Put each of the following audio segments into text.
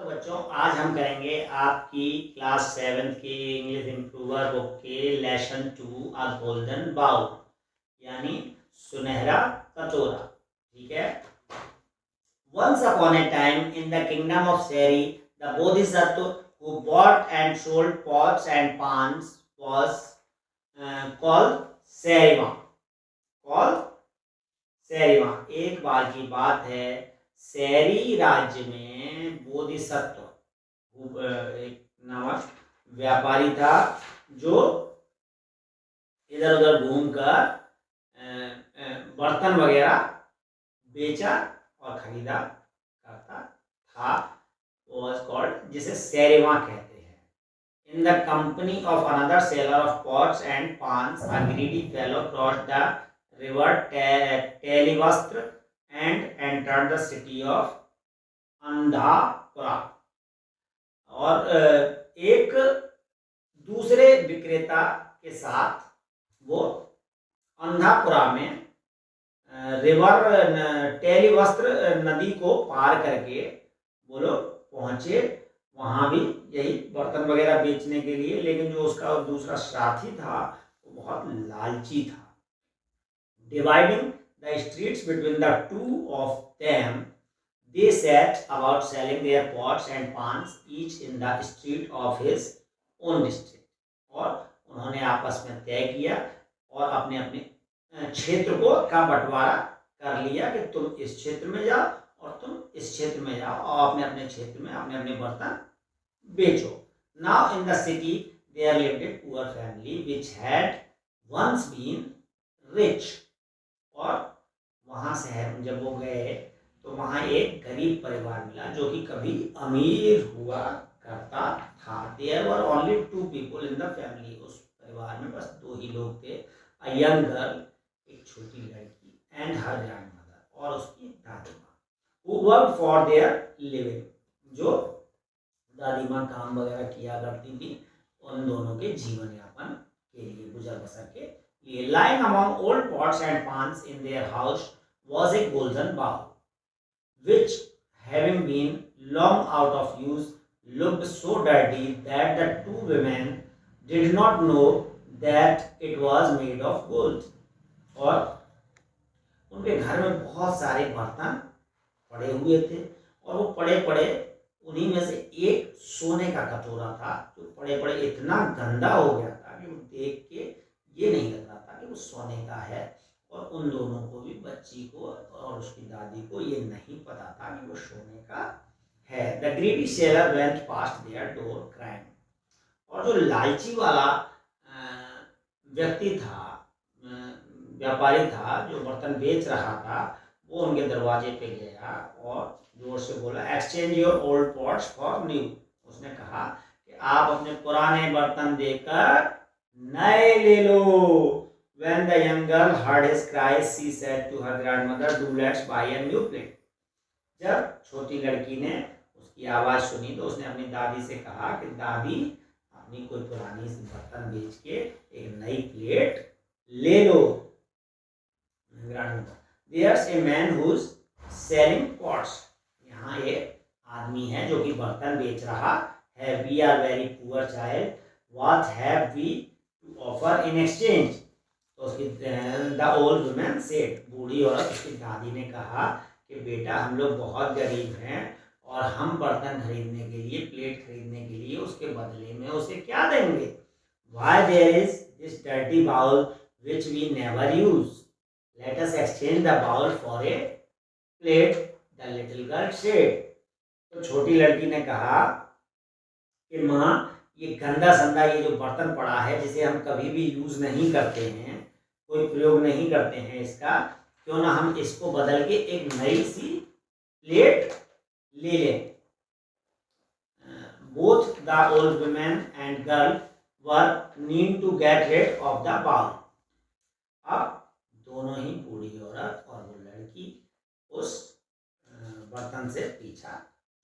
तो बच्चों आज हम करेंगे आपकी क्लास 7 के इंग्लिश इम्प्रूवर बुक के लेसन 2 अ गोल्डन बाउल यानी सुनहरा कटोरा। ठीक है। Once upon a time in the kingdom of Seri the Bodhisattva who bought and sold pots and pans was called Seriva. called Seriva. एक बार की बात है, सेरी राज्य में बोधिसत्व एक नामक व्यापारी था जो इधर उधर घूमकर बर्तन वगैरह बेचा और खरीदा करता था। was called, जिसे सेरेवा कहते हैं। In the company of another seller of pots and pans, a greedy fellow crossed the river Telivastra and entered the city of अंधापुरा। और एक दूसरे विक्रेता के साथ वो अंधापुरा में रिवर टेलीवस्त्र नदी को पार करके वो लोग पहुंचे। वहां भी यही बर्तन वगैरह बेचने के लिए, लेकिन जो उसका दूसरा साथी था वो बहुत लालची था। Dividing the streets between the two of them they set about selling their pots and pans each in the street of his own district। और उन्होंने आपस में तय किया और अपने अपने क्षेत्र को का बंटवारा कर लिया कि तुम इस क्षेत्र में जाओ और तुम इस क्षेत्र में जाओ और अपने अपने क्षेत्र में अपने अपने बर्तन बेचो। Now in the city there lived a poor family which had once been rich. और वहां से जब वो गए तो वहां एक गरीब परिवार मिला जो कि कभी अमीर हुआ करता था। There were only 2 people in the family. उस परिवार में बस 2 ही लोग थे। अ यंग गर्ल, एक छोटी लड़की, एंड हर ग्रैंडमदर, और उसकी दादी माँ, who worked for their living, जो दादी माँ काम वगैरह किया करती थी उन दोनों के जीवन यापन के लिए, गुजर बसर के लिए। Lying among old pots and pans in their house was a golden bowl, which, having been long out of use, looked so dirty that the 2 women did not know that it was made of gold। और उनके घर में बहुत सारे बर्तन पड़े हुए थे और वो पड़े पड़े उन्हीं में से एक सोने का कटोरा था जो पड़े पड़े इतना गंदा हो गया था कि वो देख के ये नहीं लग रहा था कि वो सोने का है। और उन दोनों को भी, बच्ची को और उसकी दादी को, ये नहीं पता था कि वो सोने का है। The greedy seller went past their door crying. और जो लालची वाला व्यक्ति था, व्यापारी था जो बर्तन बेच रहा था, वो उनके दरवाजे पे गया और जोर से बोला, exchange your old pots for new. उसने कहा कि आप अपने पुराने बर्तन देकर नए ले लो। When the young girl heard his cries, she said to her grandmother, "Do let's buy a new plate." जब छोटी लड़की ने उसकी आवाज सुनी तो उसने अपनी दादी से कहा कि दादी, अपनी कोई पुरानी सी बर्तन बेच के एक नई प्लेट ले लो। There's a man who's selling pots। यहाँ एक आदमी है जो कि बर्तन बेच रहा है। We are very poor child, what have we to offer in exchange? तो उसकी द ओल्ड वुमन सेड, बूढ़ी औरत, उसकी दादी ने कहा कि बेटा, हम लोग बहुत गरीब हैं और हम बर्तन खरीदने के लिए, प्लेट खरीदने के लिए उसके बदले में उसे क्या देंगे? Why there is this dirty bowl which we never use? Let us exchange the bowl for a plate, the little girl said। तो छोटी लड़की ने कहा कि माँ, ये गंदा संदा ये जो बर्तन पड़ा है जिसे हम कभी भी यूज नहीं करते हैं, कोई प्रयोग नहीं करते हैं इसका, क्यों ना हम इसको बदल के एक नई सी प्लेट ले लें। Both the old women and girl were need to get rid of the bowl. अब दोनों ही, बूढ़ी औरत और वो लड़की, उस बर्तन से पीछा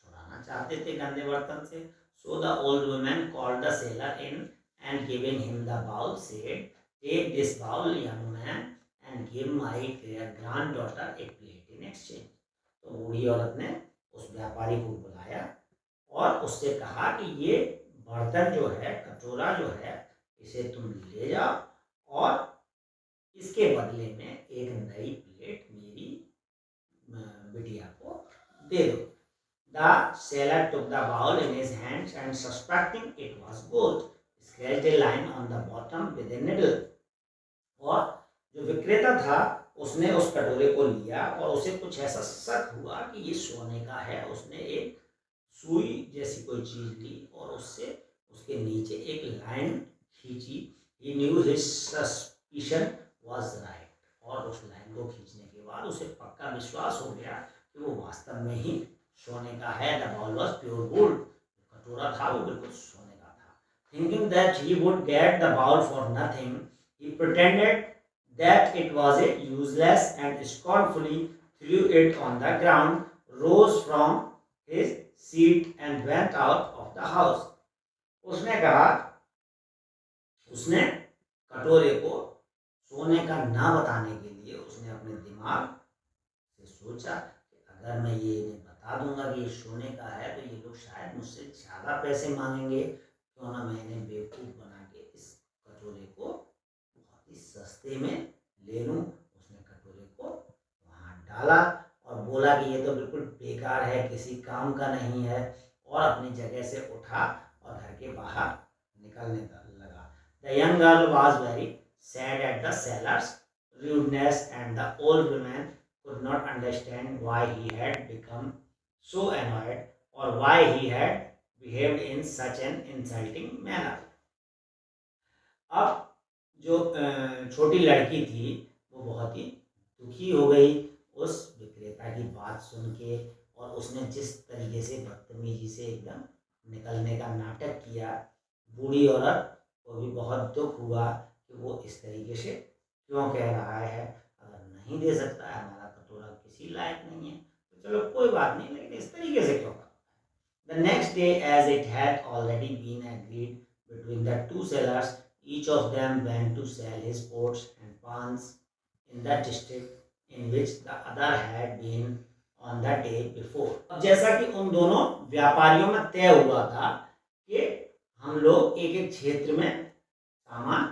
छुड़ाना चाहते थे, गंदे बर्तन से। So the old woman called the sailor in and giving him the bowl said, "Take this bowl, young man, and give my granddaughter a plate in exchange." तो बूढ़ी औरत ने उस व्यापारी को बुलाया और उससे कहा कि ये बर्तन जो है, कटोरा जो है, इसे तुम ले जाओ और इसके बदले में एक नई प्लेट मेरी बिटिया को दे दो। The sailor took the bowl in his hands and suspecting it was gold, scratched a line on the bottom with a needle. और जो विक्रेता था उसने उस कटोरे को लिया और उसे कुछ ऐसा शक हुआ कि ये सोने का है। उसने एक सुई जैसी कोई चीज ली और उससे उसके नीचे एक लाइन खींची। He knew his suspicion was right, और उस लाइन को खींचने के बाद उसे पक्का विश्वास हो गया कि वो वास्तव में ही सोने का है। The bowl was pure gold. कटोरा था वो बिल्कुल सोने का था। Thinking that he would get the bowl for nothing, he pretended that it was a useless and scornfully threw it on the ground, rose from his seat and went out of the house. उसने कहा, उसने कटोरे को सोने का ना बताने के लिए उसने अपने दिमाग से सोचा कि अगर मैं ये इन्हें बता दूंगा कि ये सोने का है तो ये लोग शायद मुझसे ज़्यादा पैसे मांगेंगे, क्यों ना मैं इन्हें बेवकूफ़ बना के इस कटोरे को बहुत ही सस्ते में ले लूँ। उसने कटोरे को वहाँ डाला और बोला कि ये तो बिल्कुल बेकार है, किसी काम का नहीं है, और अपनी जगह से उठा और घर के बाहर निकलने लगा। The young girl was very sad at the sailor's rudeness, and the old woman could not understand why he had become so annoyed or why he had behaved in such an insulting manner. अब जो छोटी लड़की थी वो बहुत ही दुखी हो गई उस विक्रेता की बात सुन के, और उसने जिस तरीके से बदतमीजी से एकदम निकलने का नाटक किया। बूढ़ी औरत को भी बहुत दुख हुआ कि वो इस तरीके से क्यों कह रहा है, अगर नहीं दे सकता है, हमारा कटोरा किसी लायक नहीं है तो चलो कोई बात नहीं, लेकिन इस तरीके से क्यों करता है। The next day, as it had already been agreed between the two sellers, each of them went to sell his pots and pans in the district in which the other had been on the day before. अब जैसा कि उन दोनों व्यापारियों में तय हुआ था कि हम लोग एक एक क्षेत्र में सामान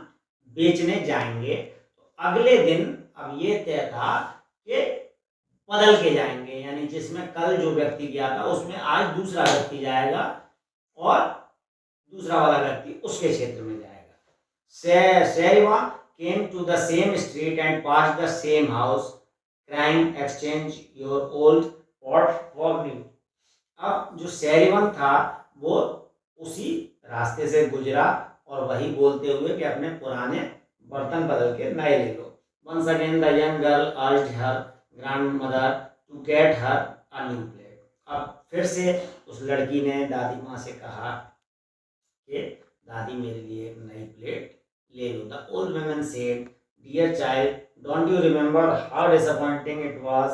बेचने जाएंगे, तो अगले दिन अब ये तय था कि बदल के जाएंगे, यानी जिसमें कल जो व्यक्ति गया था उसमें आज दूसरा व्यक्ति जाएगा और दूसरा वाला व्यक्ति उसके क्षेत्र में जाएगा। शेरवा came to the same street and passed the same house, crying, exchange your old pot for new. अब जो शेरवन था वो उसी रास्ते से गुजरा और वही बोलते हुए कि अपने पुराने बर्तन बदल के नए ले लो। Once again the young girl urged her grandmother to get her a new plate. अब फिर से उस लड़की ने दादी माँ से कहा कि दादी मेरे लिए एक नई प्लेट ले लो। The old woman said, "Dear child, don't you remember how disappointing it was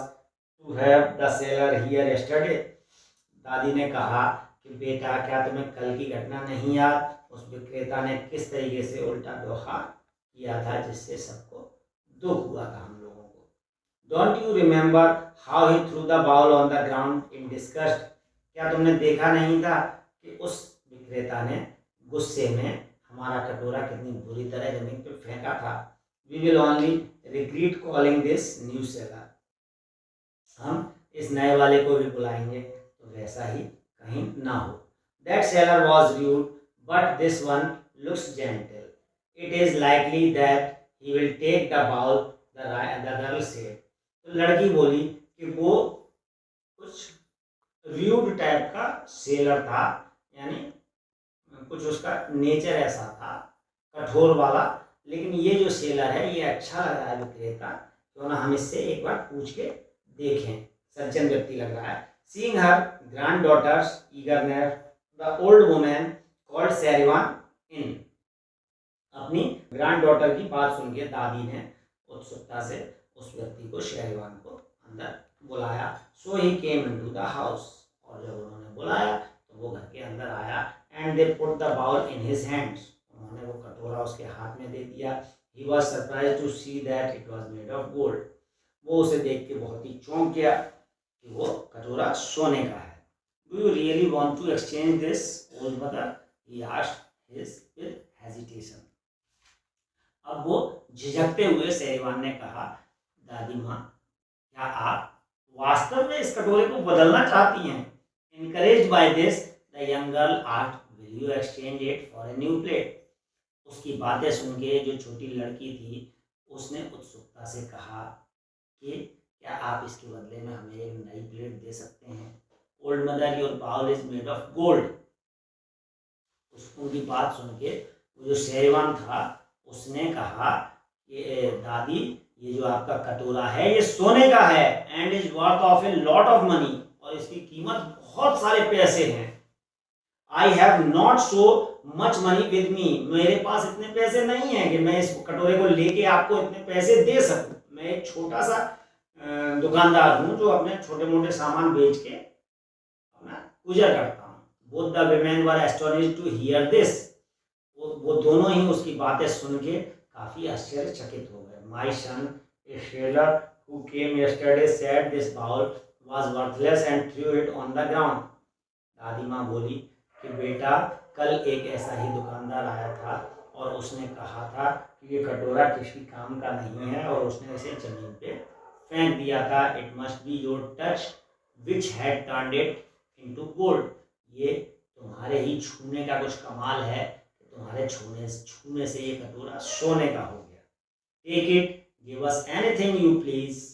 to have the sailor here yesterday?" दादी ने कहा कि बेटा, क्या तुम्हें कल की घटना नहीं याद, उस विक्रेता ने किस तरीके से उल्टा व्यवहार किया था जिससे सबको दुख हुआ था हम लोगों को। Don't you remember how he threw the bowl on the ground in disgust? क्या तुमने देखा नहीं था कि उस विक्रेता ने गुस्से में हमारा कटोरा कितनी बुरी तरह जमीन पर फेंका था। We will only regret calling this new seller. हम इस नए वाले को भी बुलाएंगे तो वैसा ही कहीं ना हो। That seller was rude, but this one looks gentle. It is likely that he will take the bowl, the girl said. तो लड़की बोली कि वो कुछ रूड टाइप का सेलर था, यानी कुछ उसका नेचर ऐसा था कठोर वाला, लेकिन ये जो सेलर है ये अच्छा लग रहा है विक्रेता, क्यों ना हम इससे एक बार पूछ के देखें, सज्जन व्यक्ति लग रहा है। Seeing her granddaughter's eagerness, the old woman called Sherivan in. अपनी ग्रैंडडॉटर की बात सुन के दादी ने उत्सुकता से उस व्यक्ति को, शेरवान को, अंदर बुलाया। So he came into the house. और जब उन्होंने बुलाया तो वो घर के अंदर आया। And they put the bowl in his hands. उन्होंने वो कटोरा उसके हाथ में दे दिया। He was surprised to see that it was made of gold. वो उसे देख के बहुत ही चौंक गया कि वो कटोरा सोने का है। Do you really want to exchange this old mother, he asked his with hesitation. अब वो झिझकते हुए सहरवान ने कहा, दादी माँ, क्या आप वास्तव में इस कटोरे को बदलना चाहती हैं? Encouraged by this, the young girl asked, will you exchange it for a new plate? उसकी बातें सुन के जो छोटी लड़की थी, उसने उत्सुकता से कहा कि क्या आप इसके बदले में हमें एक नई प्लेट दे सकते हैं? Old mother, your bowl is made of gold. उनकी बात सुन के वो जो शेरवान था उसने कहा कि दादी, ये जो आपका कटोरा है ये सोने का है, and is worth of a lot of money, और इसकी कीमत बहुत सारे पैसे हैं। I have not so much money with me, मेरे पास इतने पैसे नहीं हैं कि मैं इस कटोरे को लेके आपको इतने पैसे दे सकूं। मैं एक छोटा सा दुकानदार हूं जो अपने छोटे मोटे सामान बेच के अपना गुजर करता हूँ। Both the women were astonished to hear this, वो दोनों ही उसकी बातें सुन के काफी आश्चर्यचकित हो गए। My son, a seller who came yesterday said this bowl was worthless and threw it on the ground. दादी माँ बोली कि बेटा, कल एक ऐसा ही दुकानदार आया था और उसने कहा था कि ये कटोरा किसी काम का नहीं है और उसने इसे जमीन पे फेंक दिया था। It must be your touch which had turned it into gold, ये तुम्हारे ही छूने का कुछ कमाल है, तुम्हारे छूने से ये कटोरा सोने का हो गया। Take it, give us anything you please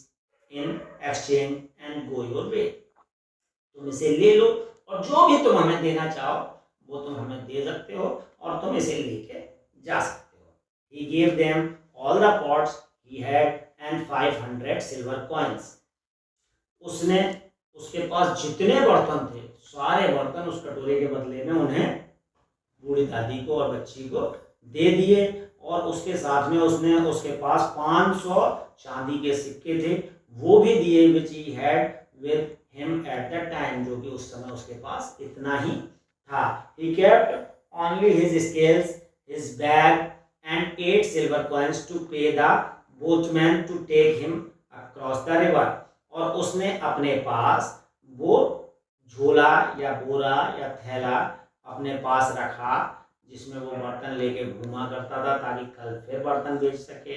in exchange and go your way. तुम इसे ले लो और जो भी तुम हमें देना चाहो वो तुम हमें दे सकते हो और तुम इसे लेके जा सकते हो। He gave them all the pots he had and 500 silver coins. उसने उसके पास जितने बर्तन थे सारे बर्तन उस कटोरे के बदले में उन्हें, बूढ़ी दादी को और बच्ची को, दे दिए। और उसके साथ में उसने उसके पास 500 चांदी के सिक्के थे, वो भी दिए, which he had with him at that time, जो कि उस समय उसके पास इतना ही था। He kept only his scales, his bag and 8 silver coins to pay the boatman to take him across the river। और उसने अपने पास वो झोला या बोरा या थैला अपने पास रखा जिसमें वो बर्तन लेके घूमा करता था ताकि कल फिर बर्तन बेच सके।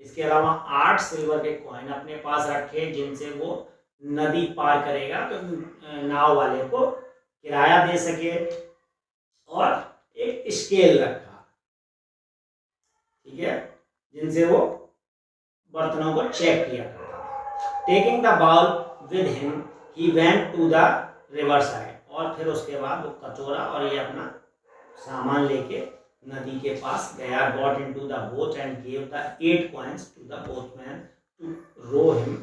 इसके अलावा 8 सिल्वर के कॉइन अपने पास रखे जिनसे वो नदी पार करेगा तो नाव वाले को किराया दे सके, और एक स्केल रखा, ठीक है, जिनसे वो बर्तनों को चेक किया करता था। Taking the bowl with him he went to the river side, और फिर उसके बाद वो कटोरा और ये अपना सामान लेके नदी के पास गया। Got into the boat and gave the 8 coins to the boatman to row him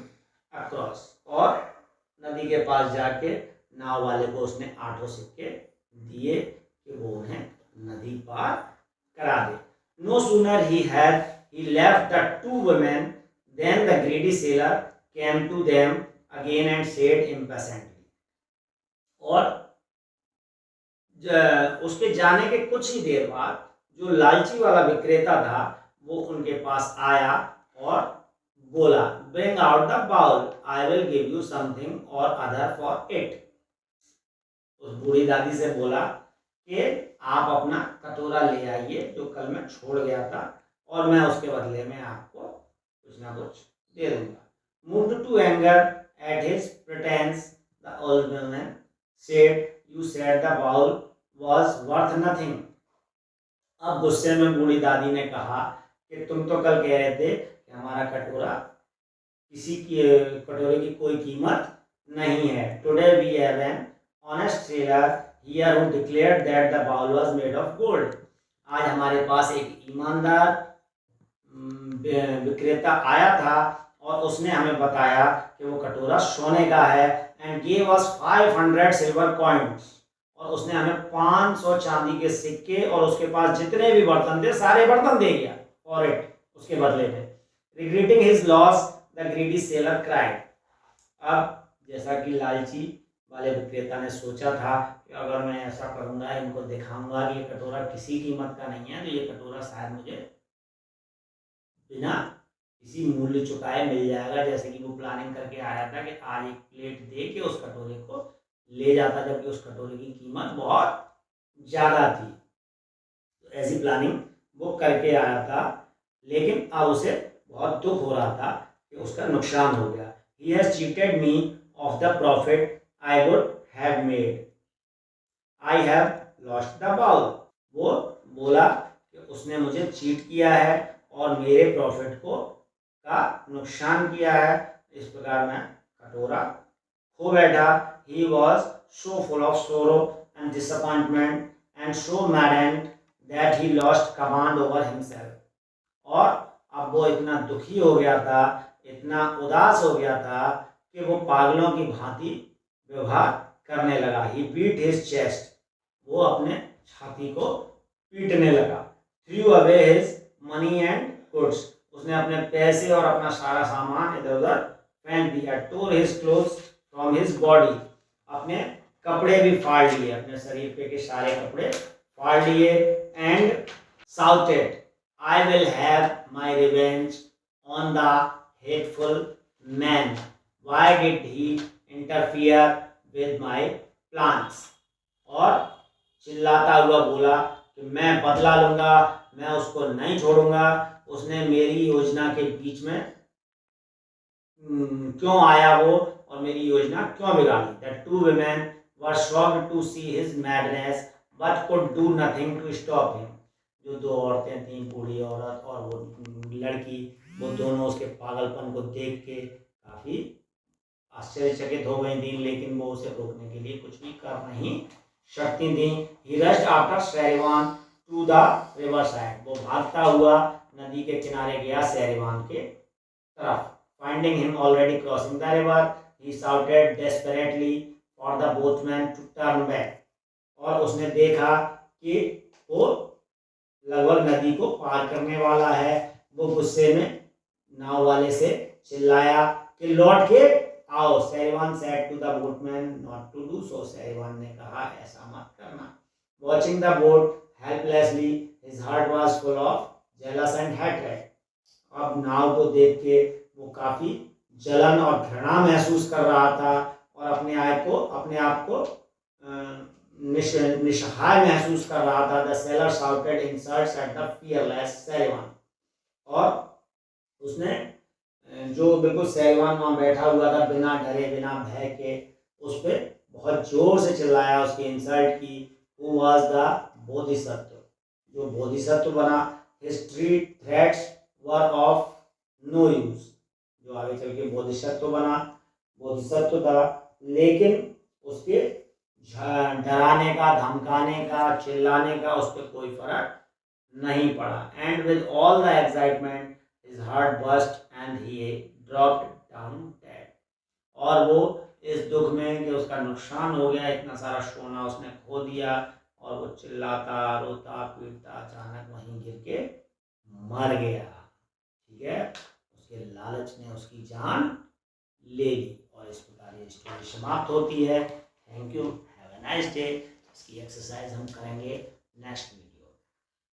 across, और नदी के पास जाके नाव वाले को उसने 8 सिक्के दिए कि वो उन्हें नदी पार करा दे। No sooner he left the 2 women then the greedy sailor came to them again and said impatiently। और उसके जाने के कुछ ही देर बाद जो लालची वाला विक्रेता था वो उनके पास आया और बोला, bring out the bowl, I will give you something or other for it. उस बूढ़ी दादी से बोला कि आप अपना कटोरा ले आइए जो कल मैं छोड़ गया था और मैं उसके बदले में आपको कुछ ना कुछ दे दूंगा। Moved to anger at his pretense, the old woman said, you said the bowl was worth nothing। अब गुस्से में बूढ़ी दादी ने कहा कि तुम तो कल कह रहे थे कि हमारा कटोरा कटोरे की कोई कीमत नहीं है। Today we have an honest sailor here who declared that the bowl was made of gold। आज हमारे पास एक ईमानदार विक्रेता आया था और उसने हमें बताया कि वो कटोरा सोने का है। And give us 500 silver coins, और उसने हमें 500 चांदी के सिक्के और उसके पास जितने भी बर्तन थे सारे बर्तन दे दिया फॉर इट, उसके बदले में। Regretting his loss the greedy seller cried. अब जैसा कि लालची वाले विक्रेता ने सोचा था कि अगर मैं ऐसा करूंगा, इनको दिखाऊंगा कि ये कटोरा किसी कीमत का नहीं है, तो ये कटोरा शायद मुझे बिना किसी मूल्य चुकाए मिल जाएगा। जैसे कि वो प्लानिंग करके आया था कि आज एक प्लेट दे के उस कटोरे को ले जाता, जबकि उस कटोरे की कीमत बहुत ज़्यादा थी। तो ऐसी प्लानिंग वो करके आया था, लेकिन अब उसे बहुत दुख हो रहा था कि उसका नुकसान हो गया। He has cheated me of the profit I would have made. I have lost the bowl. वो बोला कि उसने मुझे चीट किया है और मेरे प्रॉफिट को का नुकसान किया है, इस प्रकार मैं कटोरा खो बैठा। He was so full of sorrow and disappointment and so maddened that he lost command over himself. और अब वो इतना दुखी हो गया था, इतना उदास हो गया था कि वो पागलों की भांति व्यवहार करने लगा। He beat his chest. वो अपने छाती को पीटने लगा। Threw away his money and goods. उसने अपने पैसे और अपना सारा सामान इधर उधर फेंक दिया। Tore his clothes from his body. अपने कपड़े भी फाड़ लिए, अपने शरीर पे के सारे कपड़े फाड़ लिए। And shouted, I will have my revenge on the hateful man. Why did he interfere with my plans? और चिल्लाता हुआ बोला कि मैं बदला लूंगा, मैं उसको नहीं छोड़ूंगा, उसने मेरी योजना के बीच में क्यों आया वो और मेरी योजना क्यों बिगाड़ी। The two women were shocked to see his madness but could do nothing to stop him. जो दो औरतें थीं, बूढ़ी औरत और वो लड़की, वो दोनों उसके पागलपन को देख के काफी आश्चर्यचकित हो गई थी, लेकिन वो उसे रोकने के लिए कुछ भी कर नहीं सकती थी। He rushed after Shahriwan to the river side. वो भागता हुआ नदी के किनारे गया शहरवान के तरफ। Finding him already crossing the river, he shouted desperately for the boatman to turn back. और उसने देखा कि वो लगभग नदी को पार करने वाला है। वो गुस्से में नाव वाले से चिल्लाया कि लौट के आओ। Shahriwan said to the boatman not to do so. Shahriwan ने कहा ऐसा मत करना। Watching the boat helplessly, his heart was full of jealous and hatred. अब नाव को देख के वो काफी जलन और घृणा महसूस कर रहा था और अपने आप को निस्सहाय महसूस कर रहा था। The sailor shouted insults at the fearless Shahriwan. और उसने जो बिल्कुल शहरवान वहाँ बैठा हुआ था बिना डरे बिना भय के, उस पर बहुत जोर से चिल्लाया, उसकी इंसल्ट की। Who was the Bodhisattva? जो बोधिसत्व बना। His threats were of no use. जो आगे चल के बोधिसत्व बना, बोधिसत्व था, लेकिन उसके डराने का, धमकाने का, चिल्लाने का उस पर कोई फर्क नहीं पड़ा। And with all the excitement, his heart burst and he dropped down dead. और वो इस दुख में कि उसका नुकसान हो गया, इतना सारा सोना उसने खो दिया, और वो चिल्लाता रोता पीटता अचानक वहीं गिर के मर गया। ठीक है, उसके लालच ने उसकी जान ले ली। और इस प्रकार ये स्टोरी समाप्त होती है। Thank you, have a nice day. इसकी एक्सरसाइज हम करेंगे नेक्स्ट वीक।